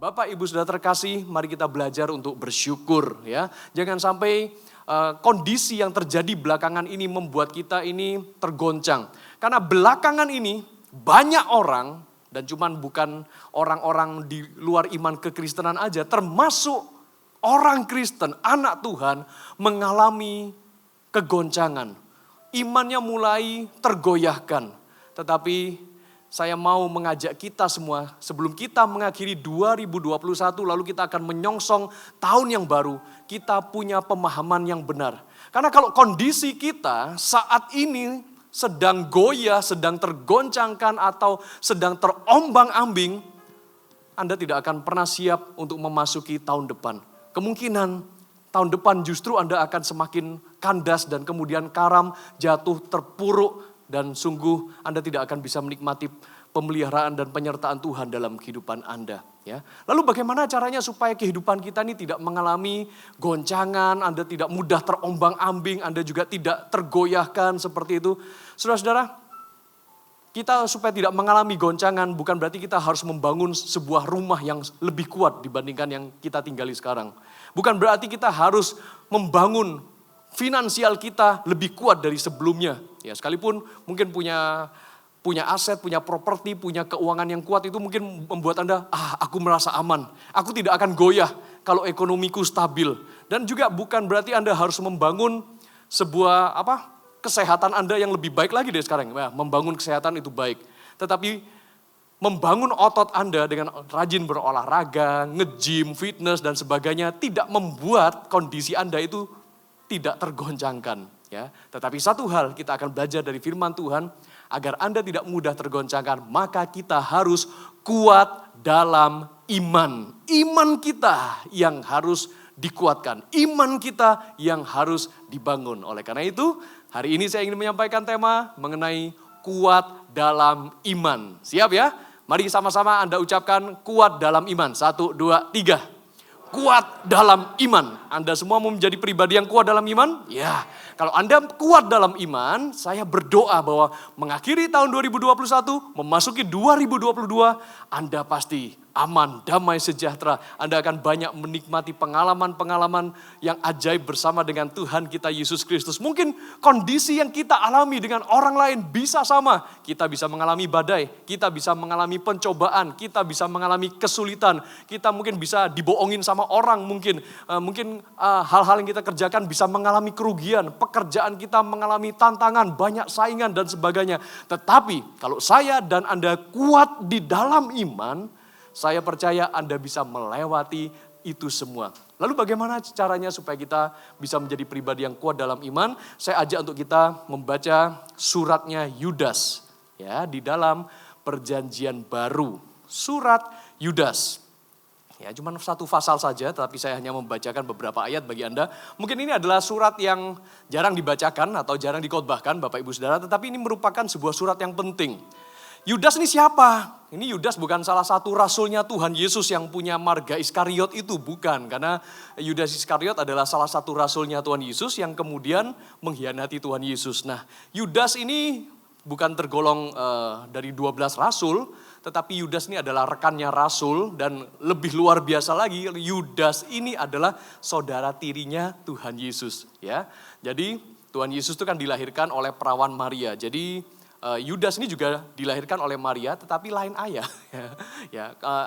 Bapak Ibu Saudara terkasih, mari kita belajar untuk bersyukur ya. Jangan sampai kondisi yang terjadi belakangan ini membuat kita ini tergoncang. Karena belakangan ini banyak orang, dan cuman bukan orang-orang di luar iman kekristenan aja, termasuk orang Kristen, anak Tuhan mengalami kegoncangan. Imannya mulai tergoyahkan. Tetapi saya mau mengajak kita semua, sebelum kita mengakhiri 2021, lalu kita akan menyongsong tahun yang baru, kita punya pemahaman yang benar. Karena kalau kondisi kita saat ini sedang goyah, sedang tergoncangkan atau sedang terombang-ambing, Anda tidak akan pernah siap untuk memasuki tahun depan. Kemungkinan tahun depan justru Anda akan semakin kandas dan kemudian karam, jatuh, terpuruk, dan sungguh Anda tidak akan bisa menikmati pemeliharaan dan penyertaan Tuhan dalam kehidupan Anda. Ya. Lalu bagaimana caranya supaya kehidupan kita ini tidak mengalami goncangan, Anda tidak mudah terombang-ambing, Anda juga tidak tergoyahkan seperti itu. Saudara-saudara, kita supaya tidak mengalami goncangan bukan berarti kita harus membangun sebuah rumah yang lebih kuat dibandingkan yang kita tinggali sekarang. Bukan berarti kita harus membangun finansial kita lebih kuat dari sebelumnya. Ya, sekalipun mungkin punya aset, punya properti, punya keuangan yang kuat itu mungkin membuat Anda, aku merasa aman. Aku tidak akan goyah kalau ekonomiku stabil. Dan juga bukan berarti Anda harus membangun sebuah kesehatan Anda yang lebih baik lagi dari sekarang. Ya, membangun kesehatan itu baik. Tetapi membangun otot Anda dengan rajin berolahraga, nge-gym, fitness dan sebagainya tidak membuat kondisi Anda itu tidak tergoncangkan. Ya, tetapi satu hal kita akan belajar dari firman Tuhan, agar Anda tidak mudah tergoncangkan, maka kita harus kuat dalam iman. Iman kita yang harus dikuatkan, iman kita yang harus dibangun. Oleh karena itu, hari ini saya ingin menyampaikan tema mengenai kuat dalam iman. Siap ya? Mari sama-sama Anda ucapkan kuat dalam iman. 1, 2, 3. Kuat dalam iman. Anda semua mau menjadi pribadi yang kuat dalam iman? Ya, kalau Anda kuat dalam iman, saya berdoa bahwa mengakhiri tahun 2021, memasuki 2022, Anda pasti aman, damai, sejahtera. Anda akan banyak menikmati pengalaman-pengalaman yang ajaib bersama dengan Tuhan kita Yesus Kristus. Mungkin kondisi yang kita alami dengan orang lain bisa sama. Kita bisa mengalami badai, kita bisa mengalami pencobaan, kita bisa mengalami kesulitan. Kita mungkin bisa dibohongin sama orang, mungkin hal-hal yang kita kerjakan bisa mengalami kerugian. Pekerjaan kita mengalami tantangan, banyak saingan dan sebagainya. Tetapi kalau saya dan Anda kuat di dalam iman, saya percaya Anda bisa melewati itu semua. Lalu bagaimana caranya supaya kita bisa menjadi pribadi yang kuat dalam iman? Saya ajak untuk kita membaca suratnya Yudas ya, di dalam Perjanjian Baru. Surat Yudas. Ya, cuma satu pasal saja, tapi saya hanya membacakan beberapa ayat bagi Anda. Mungkin ini adalah surat yang jarang dibacakan atau jarang dikhotbahkan Bapak Ibu Saudara, tetapi ini merupakan sebuah surat yang penting. Yudas ini siapa? Ini Yudas bukan salah satu rasulnya Tuhan Yesus yang punya marga Iskariot itu, bukan. Karena Yudas Iskariot adalah salah satu rasulnya Tuhan Yesus yang kemudian mengkhianati Tuhan Yesus. Nah, Yudas ini bukan tergolong dari 12 rasul, tetapi Yudas ini adalah rekannya rasul dan lebih luar biasa lagi, Yudas ini adalah saudara tirinya Tuhan Yesus. Ya, jadi Tuhan Yesus itu kan dilahirkan oleh perawan Maria. Jadi Yudas ini juga dilahirkan oleh Maria, tetapi lain ayah.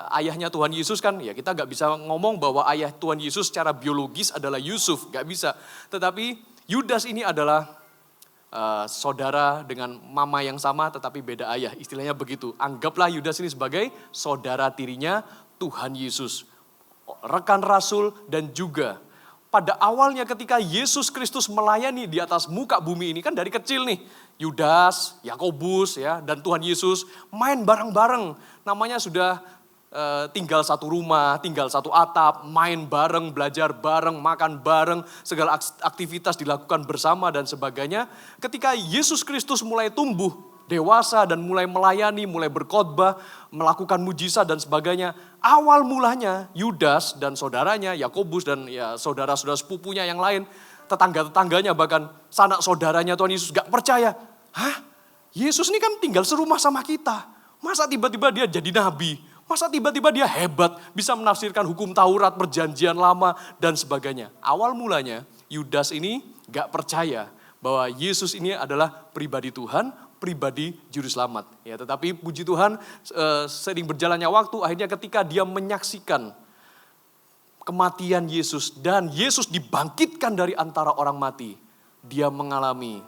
Ayahnya Tuhan Yesus kan, ya kita gak bisa ngomong bahwa ayah Tuhan Yesus secara biologis adalah Yusuf, gak bisa. Tetapi Yudas ini adalah saudara dengan mama yang sama, tetapi beda ayah. Istilahnya begitu. Anggaplah Yudas ini sebagai saudara tirinya Tuhan Yesus, rekan rasul dan juga pada awalnya ketika Yesus Kristus melayani di atas muka bumi ini kan dari kecil nih. Yudas, Yakobus ya, dan Tuhan Yesus main bareng-bareng. Namanya sudah tinggal satu rumah, tinggal satu atap, main bareng, belajar bareng, makan bareng, segala aktivitas dilakukan bersama dan sebagainya. Ketika Yesus Kristus mulai tumbuh dewasa dan mulai melayani, mulai berkhotbah, melakukan mujizat dan sebagainya. Awal mulanya Yudas dan saudaranya, Yakobus dan ya saudara-saudara sepupunya yang lain, tetangga-tetangganya bahkan sanak saudaranya Tuhan Yesus gak percaya. Hah? Yesus ini kan tinggal serumah sama kita. Masa tiba-tiba dia jadi nabi? Masa tiba-tiba dia hebat, bisa menafsirkan hukum Taurat, perjanjian lama, dan sebagainya. Awal mulanya Yudas ini gak percaya bahwa Yesus ini adalah pribadi Tuhan, pribadi juru selamat. Ya, tetapi puji Tuhan seiring berjalannya waktu, akhirnya ketika dia menyaksikan kematian Yesus dan Yesus dibangkitkan dari antara orang mati, dia mengalami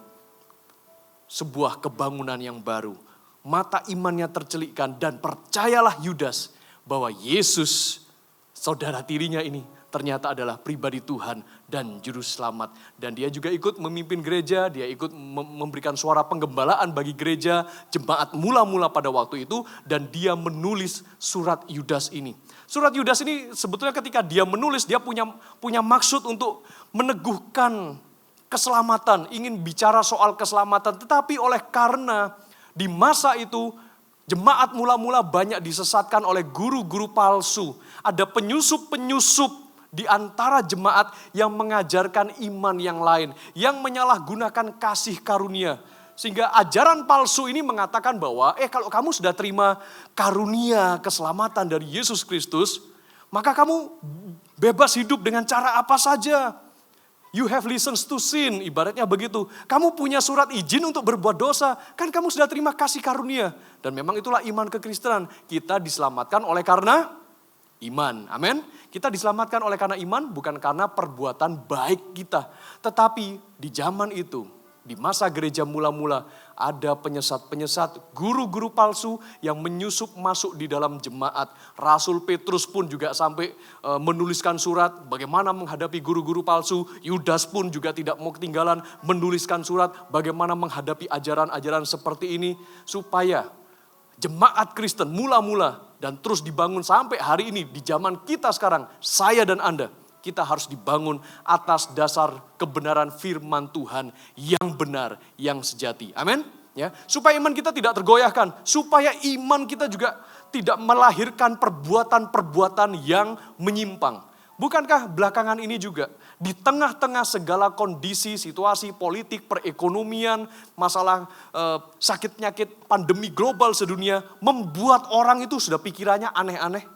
sebuah kebangunan yang baru. Mata imannya tercelikkan dan percayalah Yudas bahwa Yesus, saudara tirinya ini, ternyata adalah pribadi Tuhan dan juru selamat. Dan dia juga ikut memimpin gereja, dia ikut memberikan suara penggembalaan bagi gereja, jemaat mula-mula pada waktu itu, dan dia menulis surat Yudas ini. Surat Yudas ini sebetulnya ketika dia menulis, dia punya maksud untuk meneguhkan keselamatan, ingin bicara soal keselamatan. Tetapi oleh karena di masa itu jemaat mula-mula banyak disesatkan oleh guru-guru palsu. Ada penyusup-penyusup di antara jemaat yang mengajarkan iman yang lain, yang menyalahgunakan kasih karunia. Sehingga ajaran palsu ini mengatakan bahwa kalau kamu sudah terima karunia keselamatan dari Yesus Kristus, maka kamu bebas hidup dengan cara apa saja. You have license to sin, ibaratnya begitu. Kamu punya surat izin untuk berbuat dosa, kan kamu sudah terima kasih karunia. Dan memang itulah iman kekristenan. Kita diselamatkan oleh karena iman, amin. Kita diselamatkan oleh karena iman, bukan karena perbuatan baik kita. Tetapi di zaman itu, di masa gereja mula-mula, ada penyesat-penyesat, guru-guru palsu yang menyusup masuk di dalam jemaat. Rasul Petrus pun juga sampai menuliskan surat bagaimana menghadapi guru-guru palsu. Yudas pun juga tidak mau ketinggalan menuliskan surat bagaimana menghadapi ajaran-ajaran seperti ini. Supaya jemaat Kristen mula-mula dan terus dibangun sampai hari ini di zaman kita sekarang, saya dan Anda, kita harus dibangun atas dasar kebenaran firman Tuhan yang benar, yang sejati. Amin. Ya, supaya iman kita tidak tergoyahkan, supaya iman kita juga tidak melahirkan perbuatan-perbuatan yang menyimpang. Bukankah belakangan ini juga di tengah-tengah segala kondisi, situasi politik, perekonomian, masalah sakit penyakit, pandemi global sedunia, membuat orang itu sudah pikirannya aneh-aneh.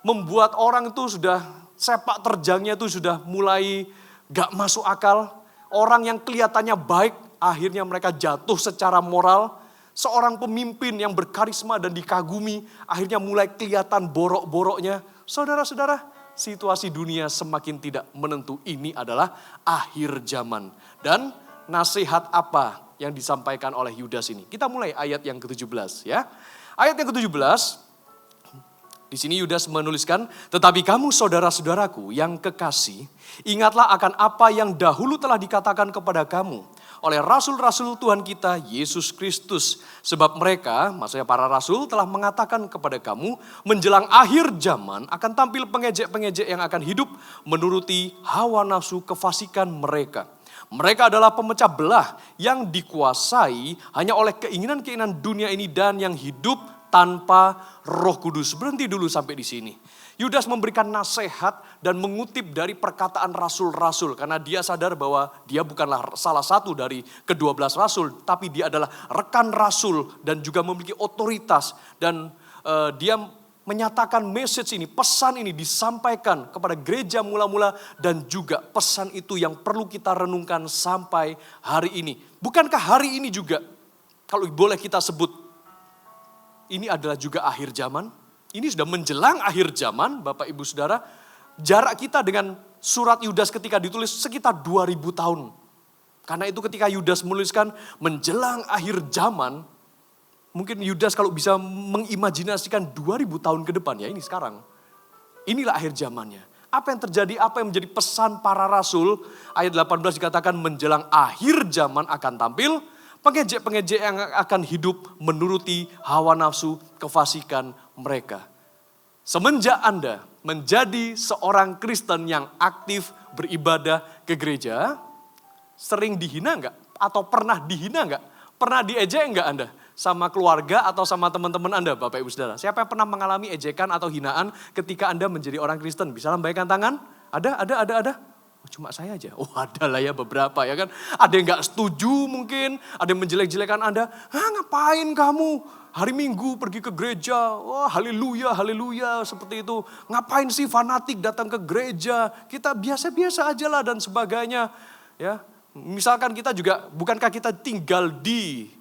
Membuat orang itu sudah sepak terjangnya itu sudah mulai gak masuk akal. Orang yang kelihatannya baik, akhirnya mereka jatuh secara moral. Seorang pemimpin yang berkarisma dan dikagumi, akhirnya mulai kelihatan borok-boroknya. Saudara-saudara, situasi dunia semakin tidak menentu. Ini adalah akhir zaman. Dan nasihat apa yang disampaikan oleh Yudas ini? Kita mulai ayat yang ke-17 ya. Ayat yang ke-17, di sini Yudas menuliskan, tetapi kamu saudara-saudaraku yang kekasih, ingatlah akan apa yang dahulu telah dikatakan kepada kamu oleh rasul-rasul Tuhan kita Yesus Kristus. Sebab mereka, maksudnya para rasul, telah mengatakan kepada kamu, menjelang akhir zaman akan tampil pengejek-pengejek yang akan hidup menuruti hawa nafsu kefasikan mereka. Mereka adalah pemecah belah yang dikuasai hanya oleh keinginan-keinginan dunia ini dan yang hidup tanpa Roh Kudus. Berhenti dulu sampai di sini. Yudas memberikan nasihat dan mengutip dari perkataan rasul-rasul. Karena dia sadar bahwa dia bukanlah salah satu dari ke-12 rasul. Tapi dia adalah rekan rasul dan juga memiliki otoritas. Dan dia menyatakan message ini, pesan ini disampaikan kepada gereja mula-mula. Dan juga pesan itu yang perlu kita renungkan sampai hari ini. Bukankah hari ini juga, kalau boleh kita sebut, ini adalah juga akhir zaman. Ini sudah menjelang akhir zaman, Bapak Ibu Saudara. Jarak kita dengan surat Yudas ketika ditulis sekitar 2000 tahun. Karena itu ketika Yudas menuliskan menjelang akhir zaman, mungkin Yudas kalau bisa mengimajinasikan 2000 tahun ke depan, ya ini sekarang. Inilah akhir zamannya. Apa yang terjadi, apa yang menjadi pesan para rasul, ayat 18 dikatakan menjelang akhir zaman akan tampil, pengejek-pengejek yang akan hidup menuruti hawa nafsu kefasikan mereka. Semenjak Anda menjadi seorang Kristen yang aktif beribadah ke gereja, sering dihina enggak? Atau pernah dihina enggak? Pernah diejek enggak Anda? Sama keluarga atau sama teman-teman Anda, Bapak Ibu Saudara? Siapa yang pernah mengalami ejekan atau hinaan ketika Anda menjadi orang Kristen? Bisa lambaikan tangan? Ada. Oh, cuma saya aja. Oh, ada lah ya beberapa ya kan. Ada yang gak setuju mungkin, ada yang menjelek-jelekan Anda. Ngapain kamu? hari Minggu pergi ke gereja, wah haleluya, haleluya, seperti itu. Ngapain sih fanatik datang ke gereja? Kita biasa-biasa aja lah dan sebagainya. Ya, misalkan kita juga, bukankah kita tinggal di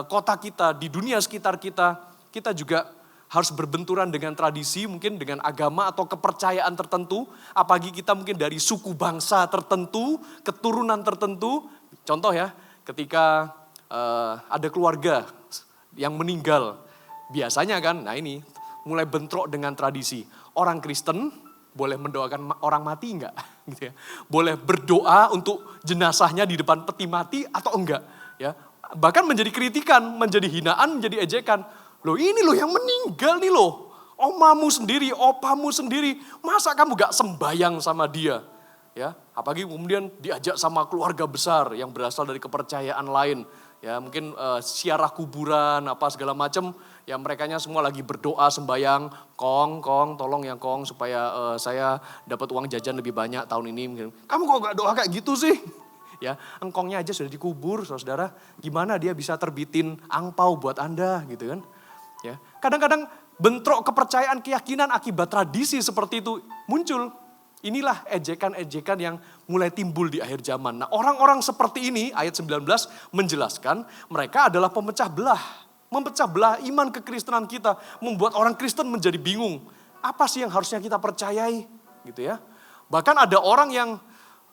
kota kita, di dunia sekitar kita, kita juga harus berbenturan dengan tradisi, mungkin dengan agama atau kepercayaan tertentu. Apalagi kita mungkin dari suku bangsa tertentu, keturunan tertentu. Contoh ya, ketika ada keluarga yang meninggal, biasanya kan, nah ini mulai bentrok dengan tradisi. Orang Kristen boleh mendoakan orang mati enggak? Gitu ya. Boleh berdoa untuk jenazahnya di depan peti mati atau enggak? Ya, bahkan menjadi kritikan, menjadi hinaan, menjadi ejekan. Loh ini loh yang meninggal nih loh, omamu sendiri, opamu sendiri, masa kamu gak sembayang sama dia? Ya, apalagi kemudian diajak sama keluarga besar yang berasal dari kepercayaan lain. Ya, mungkin ziarah kuburan apa segala macam, ya merekanya semua lagi berdoa sembayang, kong tolong ya kong supaya saya dapat uang jajan lebih banyak tahun ini. Kamu kok gak doa kayak gitu sih? Ya, engkongnya aja sudah dikubur, saudara. Gimana dia bisa terbitin angpau buat Anda gitu kan? Ya, kadang-kadang bentrok kepercayaan, keyakinan akibat tradisi seperti itu muncul. Inilah ejekan-ejekan yang mulai timbul di akhir zaman. Nah, orang-orang seperti ini, ayat 19 menjelaskan mereka adalah pemecah belah. Memecah belah iman kekristenan kita, membuat orang Kristen menjadi bingung. Apa sih yang harusnya kita percayai? Gitu ya. Bahkan ada orang yang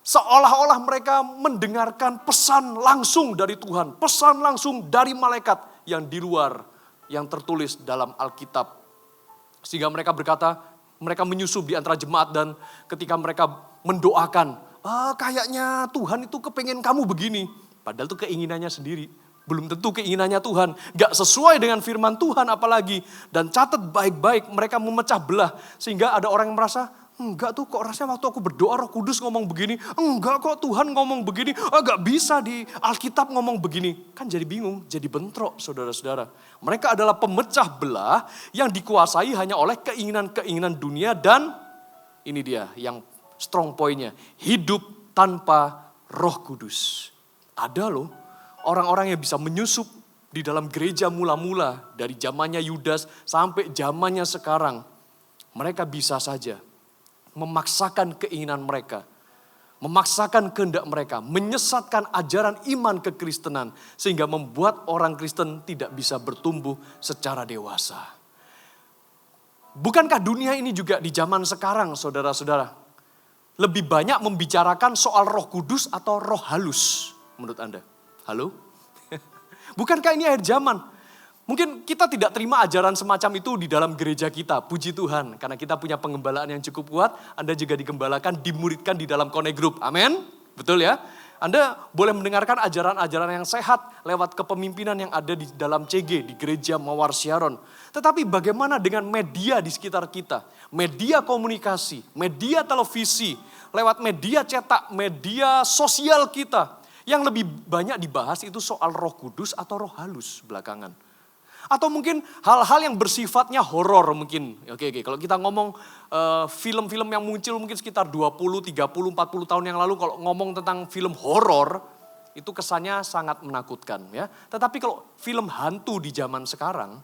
seolah-olah mereka mendengarkan pesan langsung dari Tuhan, pesan langsung dari malaikat yang di luar yang tertulis dalam Alkitab. Sehingga mereka berkata, mereka menyusup di antara jemaat dan ketika mereka mendoakan, kayaknya Tuhan itu kepengen kamu begini. Padahal itu keinginannya sendiri, belum tentu keinginannya Tuhan. Gak sesuai dengan firman Tuhan apalagi. Dan catat baik-baik mereka memecah belah. Sehingga ada orang yang merasa, enggak tuh kok rasanya waktu aku berdoa Roh Kudus ngomong begini. Enggak kok Tuhan ngomong begini. Enggak bisa di Alkitab ngomong begini. Kan jadi bingung, jadi bentrok saudara-saudara. Mereka adalah pemecah belah yang dikuasai hanya oleh keinginan-keinginan dunia. Dan ini dia yang strong pointnya. Hidup tanpa Roh Kudus. Ada loh orang-orang yang bisa menyusup di dalam gereja mula-mula. Dari zamannya Yudas sampai zamannya sekarang. Mereka bisa saja memaksakan keinginan mereka, memaksakan kehendak mereka, menyesatkan ajaran iman kekristenan, sehingga membuat orang Kristen tidak bisa bertumbuh secara dewasa. Bukankah dunia ini juga di zaman sekarang, saudara-saudara, lebih banyak membicarakan soal Roh Kudus atau roh halus, menurut Anda? Halo? Bukankah ini akhir zaman? Mungkin kita tidak terima ajaran semacam itu di dalam gereja kita, puji Tuhan. Karena kita punya pengembalaan yang cukup kuat, Anda juga digembalakan, dimuridkan di dalam Connect Group. Amin? Betul ya? Anda boleh mendengarkan ajaran-ajaran yang sehat lewat kepemimpinan yang ada di dalam CG, di gereja Mawar Syaron. Tetapi bagaimana dengan media di sekitar kita? Media komunikasi, media televisi, lewat media cetak, media sosial kita. Yang lebih banyak dibahas itu soal Roh Kudus atau roh halus belakangan. Atau mungkin hal-hal yang bersifatnya horor mungkin. Oke. Kalau kita ngomong film-film yang muncul mungkin sekitar 20, 30, 40 tahun yang lalu. Kalau ngomong tentang film horor, itu kesannya sangat menakutkan. Ya. Tetapi kalau film hantu di zaman sekarang,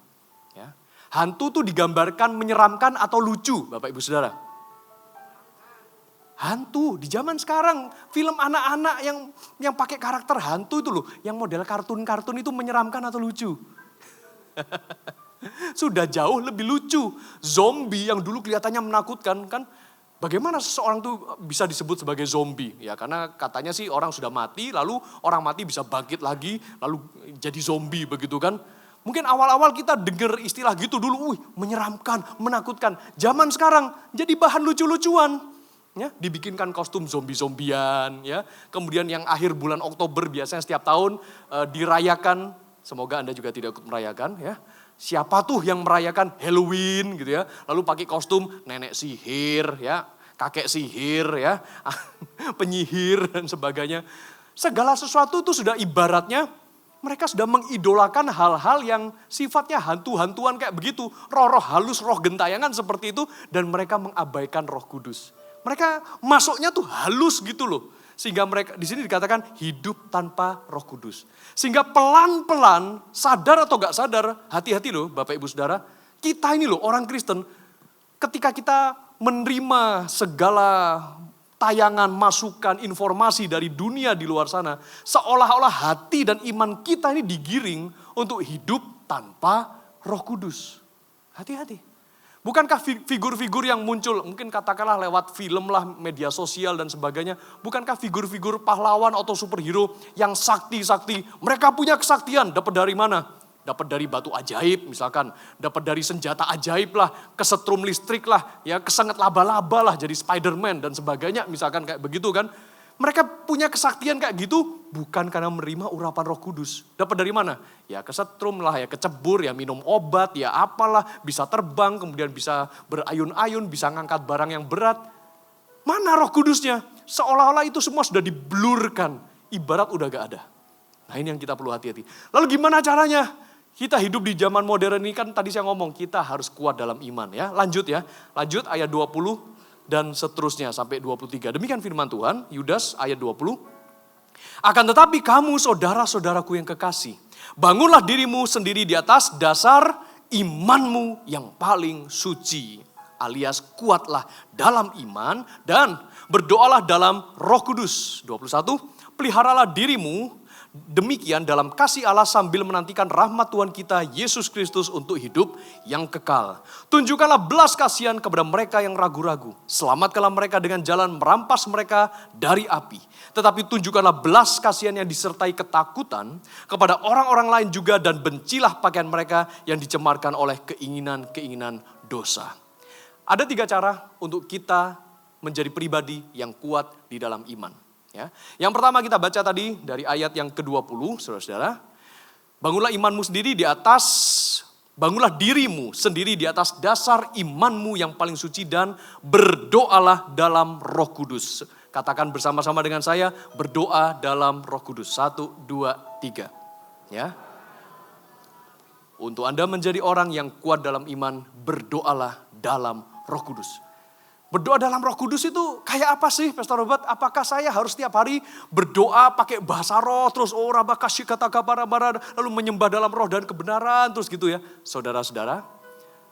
ya, hantu tuh digambarkan menyeramkan atau lucu, Bapak Ibu Saudara. Hantu di zaman sekarang, film anak-anak yang pakai karakter hantu itu loh. Yang model kartun-kartun itu menyeramkan atau lucu. Sudah jauh lebih lucu. Zombie yang dulu kelihatannya menakutkan kan. Bagaimana seseorang tuh bisa disebut sebagai zombie? Ya karena katanya sih orang sudah mati, lalu orang mati bisa bangkit lagi, lalu jadi zombie begitu kan. Mungkin awal-awal kita dengar istilah gitu dulu, menyeramkan, menakutkan. Zaman sekarang jadi bahan lucu-lucuan. Ya, dibikinkan kostum zombie-zombian. Ya. Kemudian yang akhir bulan Oktober biasanya setiap tahun dirayakan. Semoga Anda juga tidak ikut merayakan ya. Siapa tuh yang merayakan Halloween gitu ya. Lalu pakai kostum nenek sihir ya, kakek sihir ya, penyihir dan sebagainya. Segala sesuatu itu sudah ibaratnya mereka sudah mengidolakan hal-hal yang sifatnya hantu-hantuan kayak begitu. Roh-roh halus, roh gentayangan seperti itu dan mereka mengabaikan Roh Kudus. Mereka masuknya tuh halus gitu loh. Sehingga mereka di sini dikatakan hidup tanpa Roh Kudus. Sehingga pelan-pelan, sadar atau gak sadar, hati-hati loh Bapak Ibu Saudara, kita ini loh orang Kristen, ketika kita menerima segala tayangan, masukan, informasi dari dunia di luar sana, seolah-olah hati dan iman kita ini digiring untuk hidup tanpa Roh Kudus. Hati-hati. Bukankah figur-figur yang muncul, mungkin katakanlah lewat film lah, media sosial dan sebagainya, bukankah figur-figur pahlawan atau superhero yang sakti-sakti, mereka punya kesaktian, dapat dari mana? Dapat dari batu ajaib misalkan, dapat dari senjata ajaib lah, kesetrum listrik lah, ya kesengat laba-laba lah jadi Spider-Man dan sebagainya misalkan kayak begitu kan. Mereka punya kesaktian kayak gitu bukan karena menerima urapan Roh Kudus. Dapat dari mana? Ya kesetrum lah, ya kecebur, ya minum obat, ya apalah, bisa terbang, kemudian bisa berayun-ayun, bisa ngangkat barang yang berat. Mana Roh Kudusnya? Seolah-olah itu semua sudah diblurkan, ibarat udah gak ada. Nah ini yang kita perlu hati-hati. Lalu gimana caranya? Kita hidup di zaman modern ini kan tadi saya ngomong kita harus kuat dalam iman ya. Lanjut ayat 20 dan seterusnya sampai 23. Demikian firman Tuhan, Yudas ayat 20. Akan tetapi kamu saudara-saudaraku yang kekasih, bangunlah dirimu sendiri di atas dasar imanmu yang paling suci. Alias kuatlah dalam iman dan berdoalah dalam Roh Kudus. 21, peliharalah dirimu demikian dalam kasih Allah sambil menantikan rahmat Tuhan kita Yesus Kristus untuk hidup yang kekal. Tunjukkanlah belas kasihan kepada mereka yang ragu-ragu. Selamatkanlah mereka dengan jalan merampas mereka dari api. Tetapi tunjukkanlah belas kasihan yang disertai ketakutan kepada orang-orang lain juga dan bencilah pakaian mereka yang dicemarkan oleh keinginan-keinginan dosa. Ada 3 cara untuk kita menjadi pribadi yang kuat di dalam iman. Ya. Yang pertama kita baca tadi dari ayat yang ke-20, saudara-saudara. Bangunlah imanmu sendiri di atas, bangunlah dirimu sendiri di atas dasar imanmu yang paling suci dan berdoalah dalam Roh Kudus. Katakan bersama-sama dengan saya, berdoa dalam Roh Kudus. 1, 2, 3. Ya. Untuk Anda menjadi orang yang kuat dalam iman, berdoalah dalam Roh Kudus. Berdoa dalam Roh Kudus itu kayak apa sih Pastor Robert? Apakah saya harus setiap hari berdoa pakai bahasa roh terus lalu menyembah dalam roh dan kebenaran terus gitu ya? Saudara-saudara,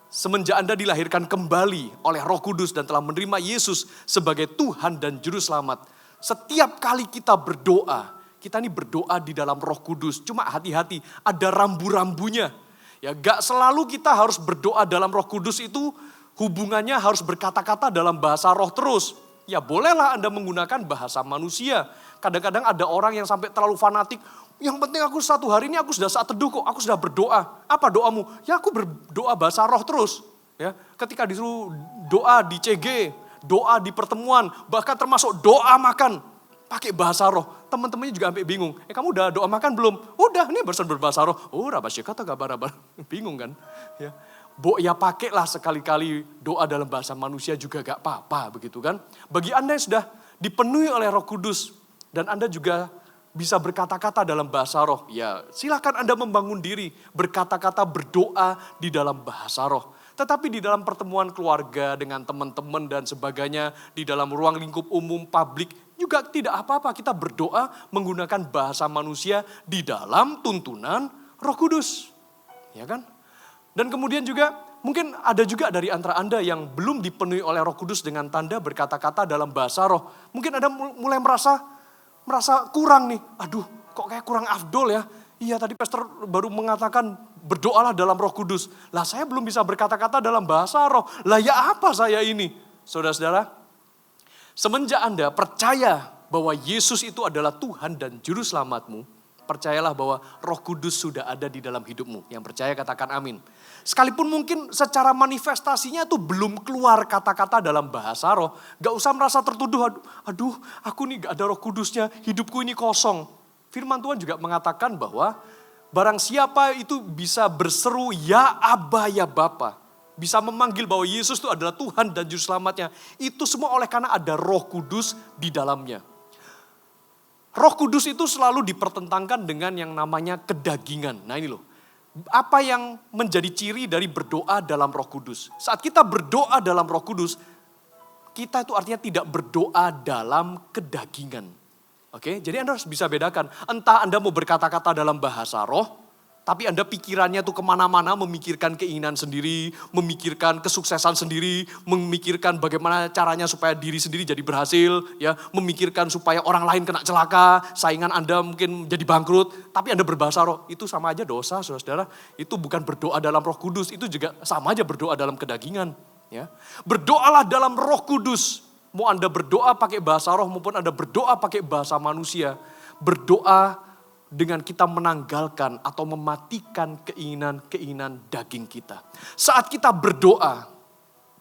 semenjak Anda dilahirkan kembali oleh Roh Kudus dan telah menerima Yesus sebagai Tuhan dan Juru Selamat, setiap kali kita berdoa, kita ini berdoa di dalam Roh Kudus. Cuma hati-hati, ada rambu-rambunya. Ya, gak selalu kita harus berdoa dalam Roh Kudus itu hubungannya harus berkata-kata dalam bahasa roh terus. Ya bolehlah Anda menggunakan bahasa manusia. Kadang-kadang ada orang yang sampai terlalu fanatik. Yang penting aku 1 hari ini aku sudah saat teduh kok, aku sudah berdoa. Apa doamu? Ya aku berdoa bahasa roh terus. Ya, ketika disuruh doa di CG, doa di pertemuan, bahkan termasuk doa makan, pakai bahasa roh. Teman-temannya juga sampai bingung. Kamu udah doa makan belum? Udah, ini barusan berbahasa roh. Oh, rabasyakata kabar-kabar. Bingung kan? Ya. Ya pakailah sekali-kali doa dalam bahasa manusia juga gak apa-apa begitu kan. Bagi Anda yang sudah dipenuhi oleh Roh Kudus dan Anda juga bisa berkata-kata dalam bahasa roh. Ya silakan Anda membangun diri berkata-kata berdoa di dalam bahasa roh. Tetapi di dalam pertemuan keluarga dengan teman-teman dan sebagainya, di dalam ruang lingkup umum publik juga tidak apa-apa kita berdoa menggunakan bahasa manusia di dalam tuntunan Roh Kudus. Ya kan? Dan kemudian juga mungkin ada juga dari antara Anda yang belum dipenuhi oleh Roh Kudus dengan tanda berkata-kata dalam bahasa roh. Mungkin Anda mulai merasa kurang nih. Aduh, kok kayak kurang afdol ya. Iya tadi pastor baru mengatakan berdoalah dalam Roh Kudus. Lah saya belum bisa berkata-kata dalam bahasa roh. Lah ya apa saya ini? Saudara-saudara, semenjak Anda percaya bahwa Yesus itu adalah Tuhan dan Juru Selamatmu, percayalah bahwa Roh Kudus sudah ada di dalam hidupmu. Yang percaya katakan amin. Sekalipun mungkin secara manifestasinya itu belum keluar kata-kata dalam bahasa roh. Gak usah merasa tertuduh, aduh aku nih gak ada Roh Kudusnya, hidupku ini kosong. Firman Tuhan juga mengatakan bahwa barang siapa itu bisa berseru ya Aba ya Bapa. Bisa memanggil bahwa Yesus itu adalah Tuhan dan Juru Selamatnya. Itu semua oleh karena ada Roh Kudus di dalamnya. Roh Kudus itu selalu dipertentangkan dengan yang namanya kedagingan. Nah ini loh, apa yang menjadi ciri dari berdoa dalam Roh Kudus? Saat kita berdoa dalam Roh Kudus, kita itu artinya tidak berdoa dalam kedagingan. Oke, jadi Anda harus bisa bedakan. Entah Anda mau berkata-kata dalam bahasa roh, tapi Anda pikirannya tuh kemana-mana, memikirkan keinginan sendiri, memikirkan kesuksesan sendiri, memikirkan bagaimana caranya supaya diri sendiri jadi berhasil, ya, memikirkan supaya orang lain kena celaka, saingan Anda mungkin jadi bangkrut, tapi Anda berbahasa roh, itu sama aja dosa, saudara. Itu bukan berdoa dalam Roh Kudus, itu juga sama aja berdoa dalam kedagingan. Ya. Berdoalah dalam Roh Kudus. Mau Anda berdoa pakai bahasa roh maupun Anda berdoa pakai bahasa manusia. Berdoa dengan kita menanggalkan atau mematikan keinginan-keinginan daging kita. Saat kita berdoa,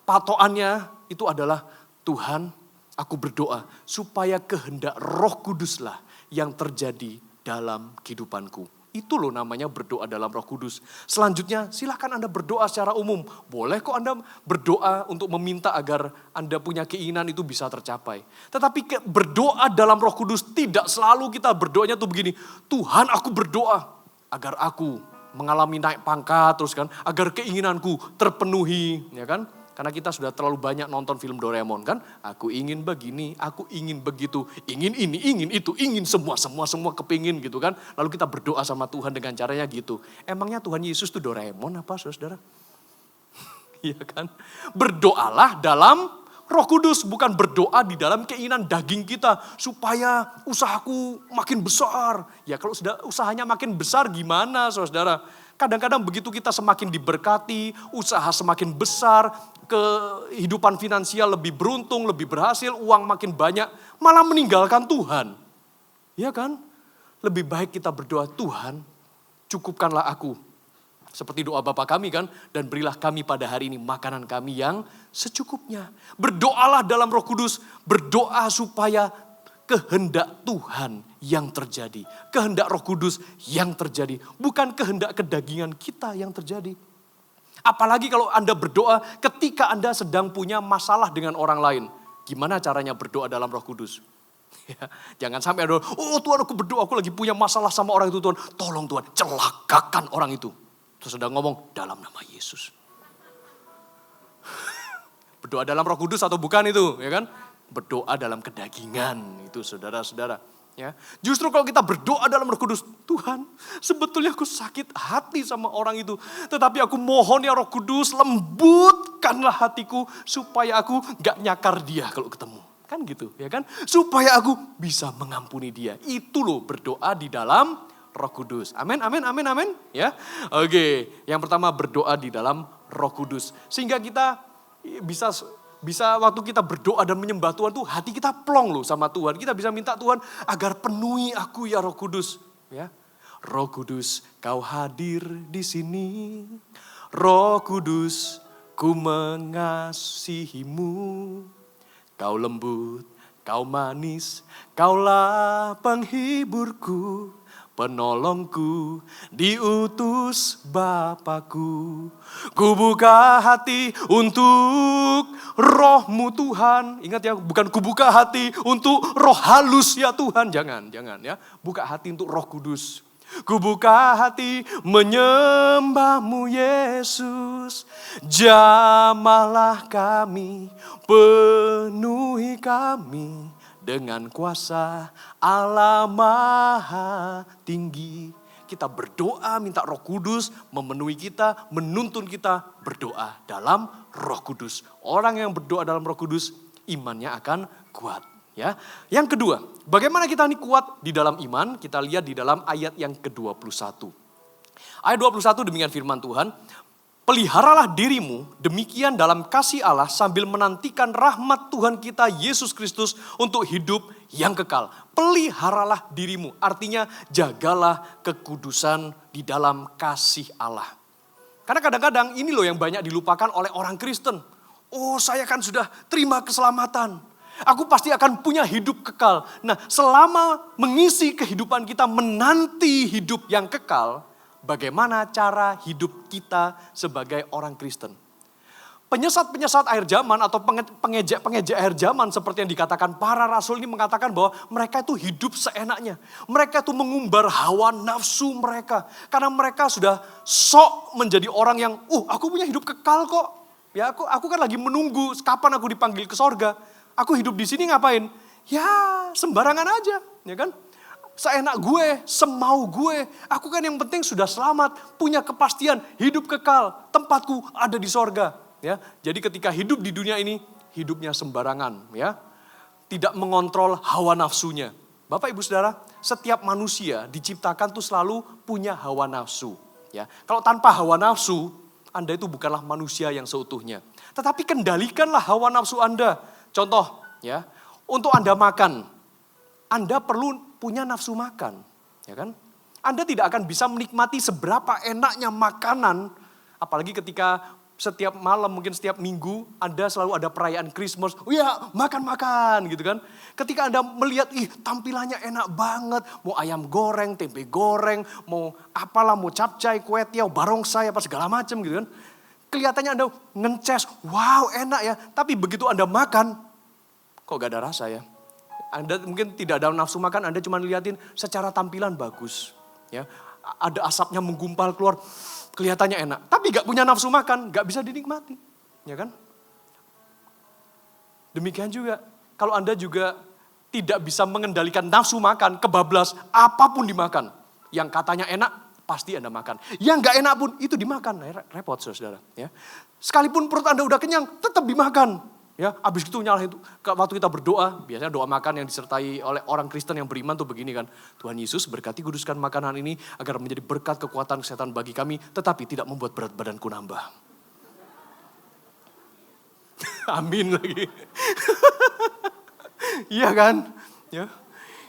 patokannya itu adalah Tuhan, aku berdoa supaya kehendak Roh Kuduslah yang terjadi dalam kehidupanku. Itu loh namanya berdoa dalam Roh Kudus. Selanjutnya silakan Anda berdoa secara umum. Boleh kok Anda berdoa untuk meminta agar Anda punya keinginan itu bisa tercapai. Tetapi berdoa dalam Roh Kudus tidak selalu kita berdoanya tuh begini. Tuhan, aku berdoa agar aku mengalami naik pangkat terus kan, agar keinginanku terpenuhi, ya kan? Karena kita sudah terlalu banyak nonton film Doraemon kan. Aku ingin begini, aku ingin begitu, ingin ini, ingin itu, ingin semua kepingin gitu kan. Lalu kita berdoa sama Tuhan dengan caranya gitu. Emangnya Tuhan Yesus itu Doraemon apa saudara? Iya kan? Berdoalah dalam Roh Kudus, bukan berdoa di dalam keinginan daging kita. Supaya usahaku makin besar. Ya kalau sudah usahanya makin besar gimana saudara? Kadang-kadang begitu kita semakin diberkati, usaha semakin besar, kehidupan finansial lebih beruntung, lebih berhasil, uang makin banyak, malah meninggalkan Tuhan. Ya kan? Lebih baik kita berdoa, Tuhan cukupkanlah aku. Seperti doa Bapa kami kan, dan berilah kami pada hari ini makanan kami yang secukupnya. Berdoalah dalam Roh Kudus, berdoa supaya kehendak Tuhan yang terjadi. Kehendak Roh Kudus yang terjadi. Bukan kehendak kedagingan kita yang terjadi. Apalagi kalau Anda berdoa ketika Anda sedang punya masalah dengan orang lain. Gimana caranya berdoa dalam Roh Kudus? Ya, jangan sampai ada, oh Tuhan aku berdoa, aku lagi punya masalah sama orang itu Tuhan. Tolong Tuhan, celakakan orang itu. Terus sedang ngomong, dalam nama Yesus. Berdoa dalam Roh Kudus atau bukan itu, ya kan? Berdoa dalam kedagingan, itu saudara-saudara. Ya, justru kalau kita berdoa dalam Roh Kudus, Tuhan sebetulnya aku sakit hati sama orang itu. Tetapi aku mohon ya Roh Kudus, lembutkanlah hatiku supaya aku gak nyakar dia kalau ketemu. Kan gitu, ya kan? Supaya aku bisa mengampuni dia. Itu loh berdoa di dalam Roh Kudus. Amin, amin, amin, amin. Ya, oke. Yang pertama berdoa di dalam Roh Kudus. Sehingga kita bisa waktu kita berdoa dan menyembah Tuhan tuh hati kita plong loh sama Tuhan. Kita bisa minta Tuhan agar penuhi aku ya Roh Kudus. Ya, Roh Kudus kau hadir di sini. Roh Kudus ku mengasihimu. Kau lembut, kau manis, kaulah penghiburku. Penolongku diutus Bapakku. Ku buka hati untuk Roh-Mu Tuhan. Ingat ya, bukan ku buka hati untuk roh halus ya Tuhan. Jangan ya. Buka hati untuk Roh Kudus. Ku buka hati menyembah-Mu Yesus. Jamahlah kami, penuhi kami dengan kuasa Allah Maha Tinggi. Kita berdoa minta Roh Kudus memenuhi kita, menuntun kita berdoa dalam Roh Kudus. Orang yang berdoa dalam Roh Kudus imannya akan kuat. Ya. Yang kedua, bagaimana kita ini kuat di dalam iman? Kita lihat di dalam ayat yang ke-21. Ayat 21 demikian firman Tuhan. Peliharalah dirimu demikian dalam kasih Allah sambil menantikan rahmat Tuhan kita Yesus Kristus untuk hidup yang kekal. Peliharalah dirimu, artinya jagalah kekudusan di dalam kasih Allah. Karena kadang-kadang ini loh yang banyak dilupakan oleh orang Kristen. Oh saya kan sudah terima keselamatan. Aku pasti akan punya hidup kekal. Nah selama mengisi kehidupan kita menanti hidup yang kekal, bagaimana cara hidup kita sebagai orang Kristen? Penyesat-penyesat akhir zaman atau pengejek-pengejek akhir zaman seperti yang dikatakan para rasul ini mengatakan bahwa mereka itu hidup seenaknya. Mereka itu mengumbar hawa nafsu mereka. Karena mereka sudah sok menjadi orang yang, aku punya hidup kekal kok. Ya aku kan lagi menunggu kapan aku dipanggil ke sorga. Aku hidup di sini ngapain? Ya sembarangan aja. ya kan? Seenak gue, semau gue, aku kan yang penting sudah selamat, punya kepastian, hidup kekal, tempatku ada di sorga. Ya, jadi ketika hidup di dunia ini, hidupnya sembarangan, ya, tidak mengontrol hawa nafsunya. Bapak Ibu Saudara, setiap manusia diciptakan tuh selalu punya hawa nafsu. Ya, kalau tanpa hawa nafsu, Anda itu bukanlah manusia yang seutuhnya. Tetapi kendalikanlah hawa nafsu Anda. Contoh, ya, untuk Anda makan, Anda perlu punya nafsu makan, ya kan? Anda tidak akan bisa menikmati seberapa enaknya makanan, apalagi ketika setiap malam, mungkin setiap minggu, Anda selalu ada perayaan Christmas. Oh ya, makan-makan gitu kan. Ketika Anda melihat, tampilannya enak banget. Mau ayam goreng, tempe goreng, mau apalah, mau capcay, kue tiaw, barongsai, apa segala macam gitu kan. Kelihatannya Anda ngences, wow enak ya. Tapi begitu Anda makan, kok gak ada rasa ya. Anda mungkin tidak ada nafsu makan, Anda cuma lihatin secara tampilan bagus. Ya, ada asapnya menggumpal keluar, kelihatannya enak. Tapi gak punya nafsu makan, gak bisa dinikmati. Ya kan? Demikian juga, kalau Anda juga tidak bisa mengendalikan nafsu makan, kebablas, apapun dimakan. Yang katanya enak, pasti Anda makan. Yang gak enak pun, itu dimakan. Repot saudara. Ya. Sekalipun perut Anda udah kenyang, tetap dimakan. Ya, habis itu nyalahin itu. Waktu kita berdoa, biasanya doa makan yang disertai oleh orang Kristen yang beriman tuh begini kan. Tuhan Yesus berkati kuduskan makanan ini agar menjadi berkat kekuatan kesehatan bagi kami, tetapi tidak membuat berat badanku nambah. Amin lagi. Iya kan? Ya.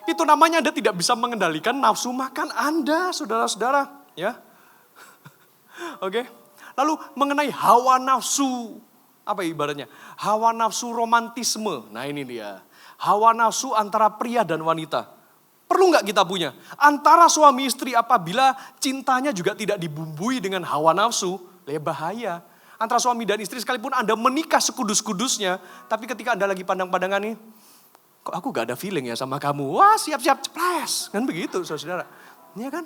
Itu namanya Anda tidak bisa mengendalikan nafsu makan Anda, saudara-saudara. Ya. Oke. Lalu mengenai hawa nafsu. Apa ibaratnya? Hawa nafsu romantisme. Nah ini dia. Hawa nafsu antara pria dan wanita. Perlu nggak kita punya? Antara suami istri apabila cintanya juga tidak dibumbui dengan hawa nafsu, bahaya. Antara suami dan istri sekalipun Anda menikah sekudus-kudusnya, tapi ketika Anda lagi pandang-pandangan nih, kok aku gak ada feeling ya sama kamu? Wah siap-siap ceples. Kan begitu saudara. Iya kan?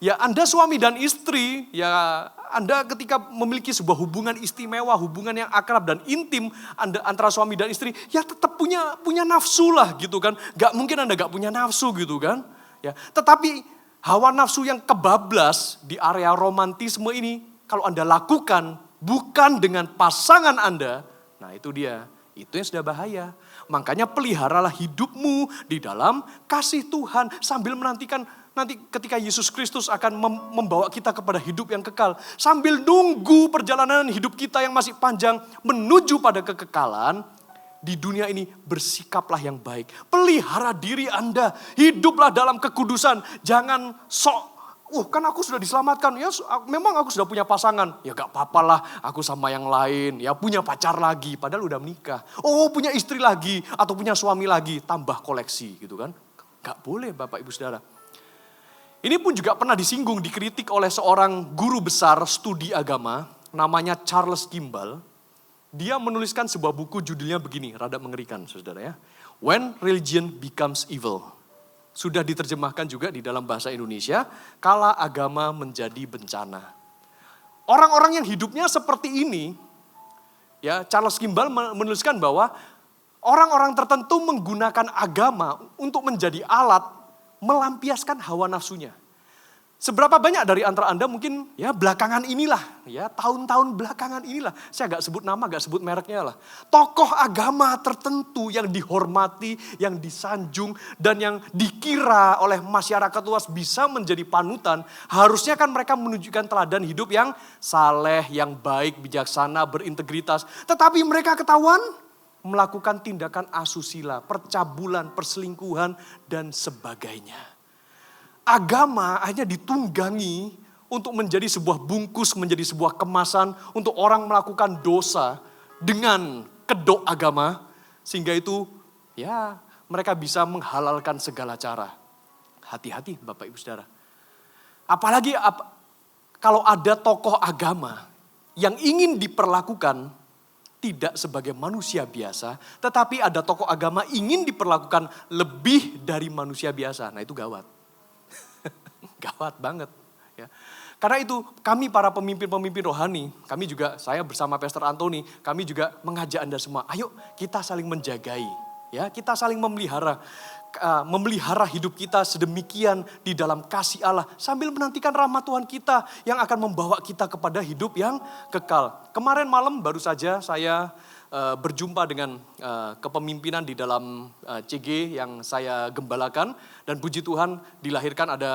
Ya Anda suami dan istri, ya Anda ketika memiliki sebuah hubungan istimewa, hubungan yang akrab dan intim Anda antara suami dan istri, ya tetap punya nafsu lah gitu kan. Gak mungkin Anda gak punya nafsu gitu kan. Ya, tetapi hawa nafsu yang kebablas di area romantisme ini, kalau Anda lakukan bukan dengan pasangan Anda, nah itu dia, itu yang sudah bahaya. Makanya peliharalah hidupmu di dalam kasih Tuhan sambil menantikan nanti ketika Yesus Kristus akan membawa kita kepada hidup yang kekal. Sambil nunggu perjalanan hidup kita yang masih panjang menuju pada kekekalan. Di dunia ini bersikaplah yang baik. Pelihara diri Anda. Hiduplah dalam kekudusan. Jangan sok, kan aku sudah diselamatkan. Ya memang aku sudah punya pasangan. Ya gak apa-apalah aku sama yang lain. Ya punya pacar lagi padahal udah menikah. Oh punya istri lagi atau punya suami lagi. Tambah koleksi gitu kan. Gak boleh Bapak Ibu Saudara. Ini pun juga pernah disinggung, dikritik oleh seorang guru besar studi agama, namanya Charles Kimball. Dia menuliskan sebuah buku judulnya begini, rada mengerikan saudara ya. When Religion Becomes Evil. Sudah diterjemahkan juga di dalam bahasa Indonesia, kala agama menjadi bencana. Orang-orang yang hidupnya seperti ini, ya Charles Kimball menuliskan bahwa orang-orang tertentu menggunakan agama untuk menjadi alat melampiaskan hawa nafsunya. Seberapa banyak dari antara Anda mungkin ya belakangan inilah, ya tahun-tahun belakangan inilah, saya gak sebut nama, gak sebut mereknya lah. Tokoh agama tertentu yang dihormati, yang disanjung, dan yang dikira oleh masyarakat luas bisa menjadi panutan. Harusnya kan mereka menunjukkan teladan hidup yang saleh, yang baik, bijaksana, berintegritas. Tetapi mereka ketahuan melakukan tindakan asusila, percabulan, perselingkuhan, dan sebagainya. Agama hanya ditunggangi untuk menjadi sebuah bungkus, menjadi sebuah kemasan untuk orang melakukan dosa dengan kedok agama. Sehingga itu ya mereka bisa menghalalkan segala cara. Hati-hati Bapak Ibu Saudara. Apalagi kalau ada tokoh agama yang ingin diperlakukan tidak sebagai manusia biasa, tetapi ada tokoh agama ingin diperlakukan lebih dari manusia biasa. Nah itu gawat. Gawat banget. Ya. Karena itu kami para pemimpin-pemimpin rohani, kami juga, saya bersama Pastor Anthony, kami juga mengajak Anda semua, ayo kita saling menjagai. Ya, kita saling memelihara. memelihara hidup kita sedemikian di dalam kasih Allah sambil menantikan rahmat Tuhan kita yang akan membawa kita kepada hidup yang kekal. Kemarin malam baru saja saya berjumpa dengan kepemimpinan di dalam CG yang saya gembalakan, dan puji Tuhan dilahirkan ada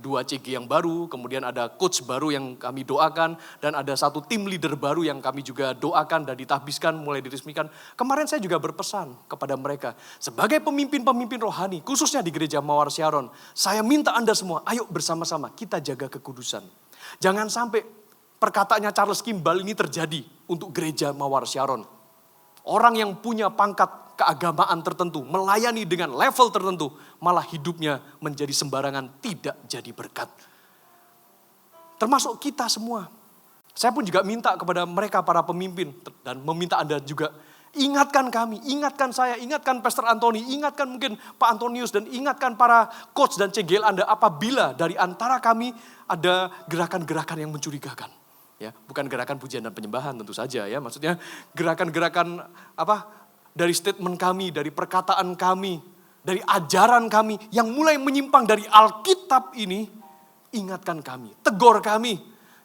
2 CG yang baru, kemudian ada coach baru yang kami doakan, dan ada 1 tim leader baru yang kami juga doakan dan ditahbiskan mulai diresmikan. Kemarin saya juga berpesan kepada mereka sebagai pemimpin-pemimpin rohani khususnya di gereja Mawar Sharon, saya minta Anda semua ayo bersama-sama kita jaga kekudusan. Jangan sampai perkataannya Charles Kimball ini terjadi untuk gereja Mawar Sharon. Orang yang punya pangkat keagamaan tertentu, melayani dengan level tertentu, malah hidupnya menjadi sembarangan, tidak jadi berkat. Termasuk kita semua. Saya pun juga minta kepada mereka para pemimpin, dan meminta Anda juga, ingatkan kami, ingatkan saya, ingatkan Pastor Anthony, ingatkan mungkin Pak Antonius, dan ingatkan para coach dan CGL Anda apabila dari antara kami ada gerakan-gerakan yang mencurigakan. Ya, bukan gerakan pujian dan penyembahan tentu saja ya, maksudnya gerakan-gerakan dari statement kami, dari perkataan kami, dari ajaran kami yang mulai menyimpang dari Alkitab ini, ingatkan kami, tegur kami.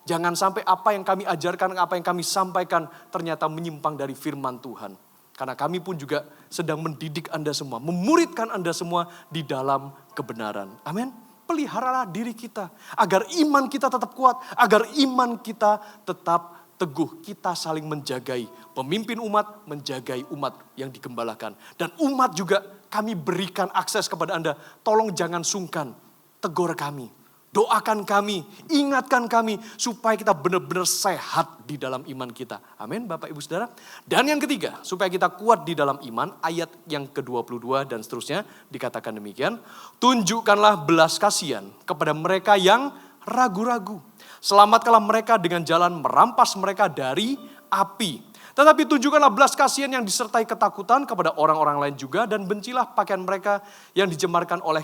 Jangan sampai apa yang kami ajarkan, apa yang kami sampaikan ternyata menyimpang dari firman Tuhan. Karena kami pun juga sedang mendidik Anda semua, memuridkan Anda semua di dalam kebenaran. Amin. Peliharalah diri kita, agar iman kita tetap kuat, agar iman kita tetap teguh. Kita saling menjagai, pemimpin umat menjagai umat yang digembalakan. Dan umat juga kami berikan akses kepada Anda, tolong jangan sungkan, tegur kami, doakan kami, ingatkan kami, supaya kita benar-benar sehat di dalam iman kita. Amin Bapak Ibu Saudara. Dan yang ketiga, supaya kita kuat di dalam iman, ayat yang ke-22 dan seterusnya dikatakan demikian. Tunjukkanlah belas kasihan kepada mereka yang ragu-ragu. Selamatkanlah mereka dengan jalan merampas mereka dari api. Tetapi tunjukkanlah belas kasihan yang disertai ketakutan kepada orang-orang lain juga, dan bencilah pakaian mereka yang dicemarkan oleh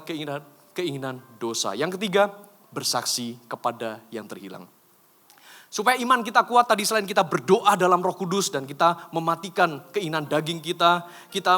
keinginan dosa. Yang ketiga, bersaksi kepada yang terhilang. Supaya iman kita kuat tadi, selain kita berdoa dalam Roh Kudus dan kita mematikan keinginan daging kita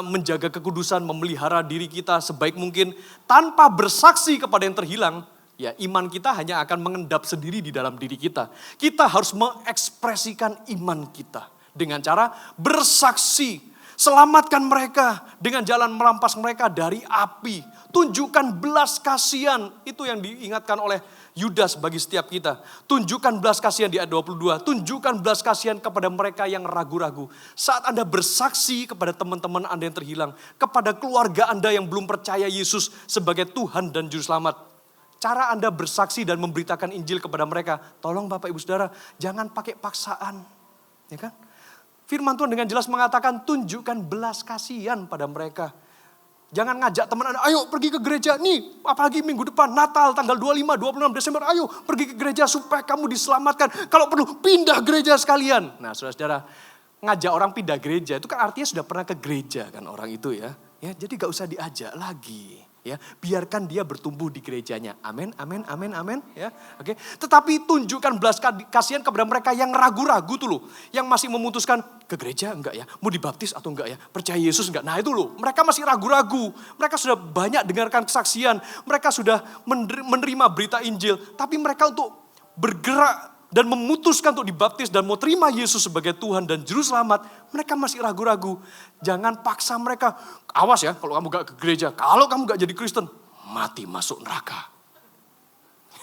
menjaga kekudusan, memelihara diri kita sebaik mungkin tanpa bersaksi kepada yang terhilang, ya iman kita hanya akan mengendap sendiri di dalam diri kita. Kita harus mengekspresikan iman kita dengan cara bersaksi. Selamatkan mereka dengan jalan merampas mereka dari api. Tunjukkan belas kasihan, itu yang diingatkan oleh Yudas bagi setiap kita. Tunjukkan belas kasihan di ayat 22. Tunjukkan belas kasihan kepada mereka yang ragu-ragu. Saat Anda bersaksi kepada teman-teman Anda yang terhilang, kepada keluarga Anda yang belum percaya Yesus sebagai Tuhan dan Juru Selamat, cara Anda bersaksi dan memberitakan Injil kepada mereka, tolong Bapak Ibu Saudara, jangan pakai paksaan. Ya kan? Firman Tuhan dengan jelas mengatakan tunjukkan belas kasihan pada mereka. Jangan ngajak teman Anda, ayo pergi ke gereja nih, apalagi minggu depan Natal tanggal 25, 26 Desember, ayo pergi ke gereja supaya kamu diselamatkan. Kalau perlu pindah gereja sekalian. Nah saudara-saudara, ngajak orang pindah gereja itu kan artinya sudah pernah ke gereja kan orang itu ya. Jadi gak usah diajak lagi. Ya, biarkan dia bertumbuh di gerejanya. Amin, amin, amin, amin. Ya, oke. Tetapi tunjukkan belas kasihan kepada mereka yang ragu-ragu tuh loh, yang masih memutuskan ke gereja enggak ya, mau dibaptis atau enggak ya, percaya Yesus enggak. Nah itu loh, mereka masih ragu-ragu. Mereka sudah banyak dengarkan kesaksian, mereka sudah menerima berita Injil, tapi mereka untuk bergerak dan memutuskan untuk dibaptis dan mau terima Yesus sebagai Tuhan dan Juru Selamat, mereka masih ragu-ragu. Jangan paksa mereka. Awas ya kalau kamu gak ke gereja, kalau kamu gak jadi Kristen, mati masuk neraka.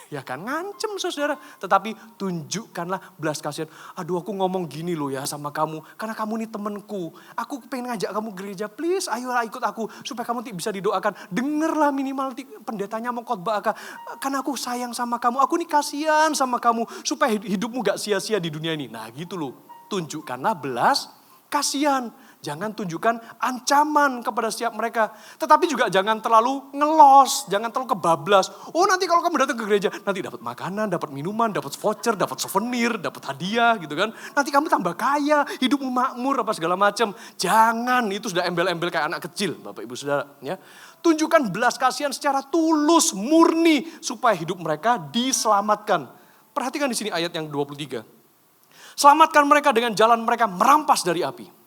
Ya kan, ngancem saudara. Tetapi tunjukkanlah belas kasihan. Aduh aku ngomong gini loh ya sama kamu, karena kamu ini temanku. Aku pengen ngajak kamu gereja, please ayolah ikut aku. Supaya kamu bisa didoakan. Dengarlah minimal pendetanya mau khotbah. Karena aku sayang sama kamu, aku ini kasihan sama kamu. Supaya hidupmu gak sia-sia di dunia ini. Nah gitu loh, tunjukkanlah belas kasihan. Jangan tunjukkan ancaman kepada setiap mereka. Tetapi juga jangan terlalu ngelos, jangan terlalu kebablas. Oh nanti kalau kamu datang ke gereja, nanti dapat makanan, dapat minuman, dapat voucher, dapat souvenir, dapat hadiah gitu kan. Nanti kamu tambah kaya, hidupmu makmur apa segala macam. Jangan, itu sudah embel-embel kayak anak kecil Bapak Ibu Saudara. Ya. Tunjukkan belas kasihan secara tulus, murni, supaya hidup mereka diselamatkan. Perhatikan di sini ayat yang 23. Selamatkan mereka dengan jalan mereka merampas dari api.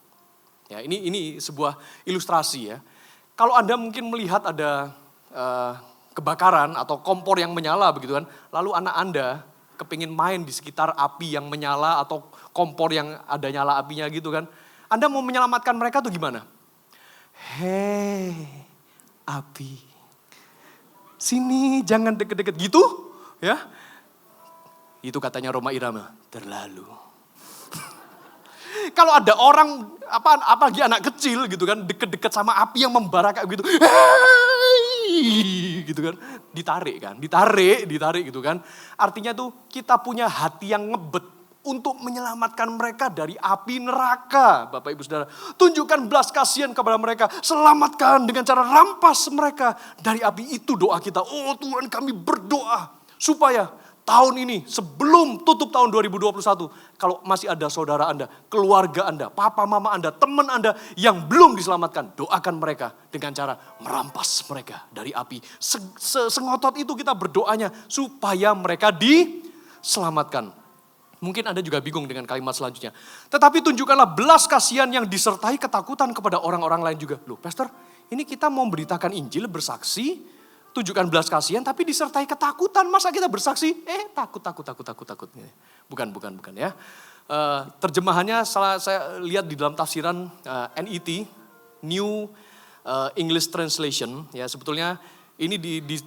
Ya, ini sebuah ilustrasi ya. Kalau Anda mungkin melihat ada kebakaran atau kompor yang menyala begitu kan, lalu anak Anda kepingin main di sekitar api yang menyala atau kompor yang ada nyala apinya gitu kan, Anda mau menyelamatkan mereka tuh gimana? Hei, api, sini jangan deket-deket gitu, ya. Itu katanya Rhoma Irama, terlalu. Kalau ada orang, apalagi anak kecil gitu kan, deket-deket sama api yang membara kayak gitu, hei, gitu kan, ditarik gitu kan. Artinya tuh kita punya hati yang ngebet untuk menyelamatkan mereka dari api neraka, Bapak Ibu Saudara. Tunjukkan belas kasihan kepada mereka, selamatkan dengan cara rampas mereka dari api itu, doa kita. Oh Tuhan, kami berdoa supaya tahun ini sebelum tutup tahun 2021, kalau masih ada saudara Anda, keluarga Anda, papa mama Anda, teman Anda yang belum diselamatkan, doakan mereka dengan cara merampas mereka dari api. Sengotot itu kita berdoanya supaya mereka diselamatkan. Mungkin Anda juga bingung dengan kalimat selanjutnya. Tetapi tunjukkanlah belas kasihan yang disertai ketakutan kepada orang-orang lain juga. Loh Pastor, ini kita mau memberitakan Injil, bersaksi, tunjukkan belas kasihan tapi disertai ketakutan. Masa kita bersaksi? Takut. Bukan ya. Terjemahannya saya lihat di dalam tafsiran NET, New English Translation. Ya, sebetulnya ini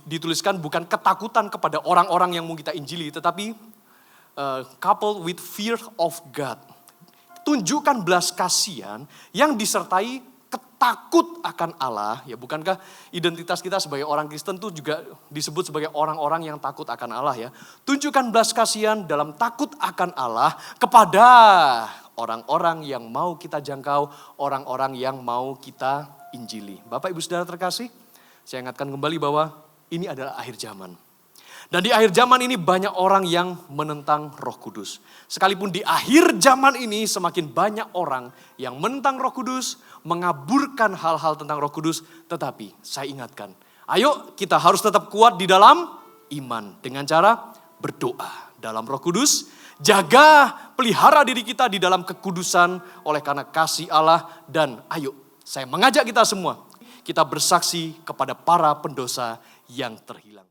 dituliskan bukan ketakutan kepada orang-orang yang mau kita injili, tetapi coupled with fear of God. Tunjukkan belas kasihan yang disertai takut akan Allah. Ya, bukankah identitas kita sebagai orang Kristen itu juga disebut sebagai orang-orang yang takut akan Allah ya. Tunjukkan belas kasihan dalam takut akan Allah kepada orang-orang yang mau kita jangkau, orang-orang yang mau kita injili. Bapak Ibu Saudara terkasih, saya ingatkan kembali bahwa ini adalah akhir zaman. Dan di akhir zaman ini banyak orang yang menentang Roh Kudus. Sekalipun di akhir zaman ini semakin banyak orang yang menentang Roh Kudus, mengaburkan hal-hal tentang Roh Kudus. Tetapi saya ingatkan, ayo kita harus tetap kuat di dalam iman dengan cara berdoa dalam Roh Kudus. Jaga, pelihara diri kita di dalam kekudusan oleh karena kasih Allah. Dan ayo, saya mengajak kita semua, kita bersaksi kepada para pendosa yang terhilang.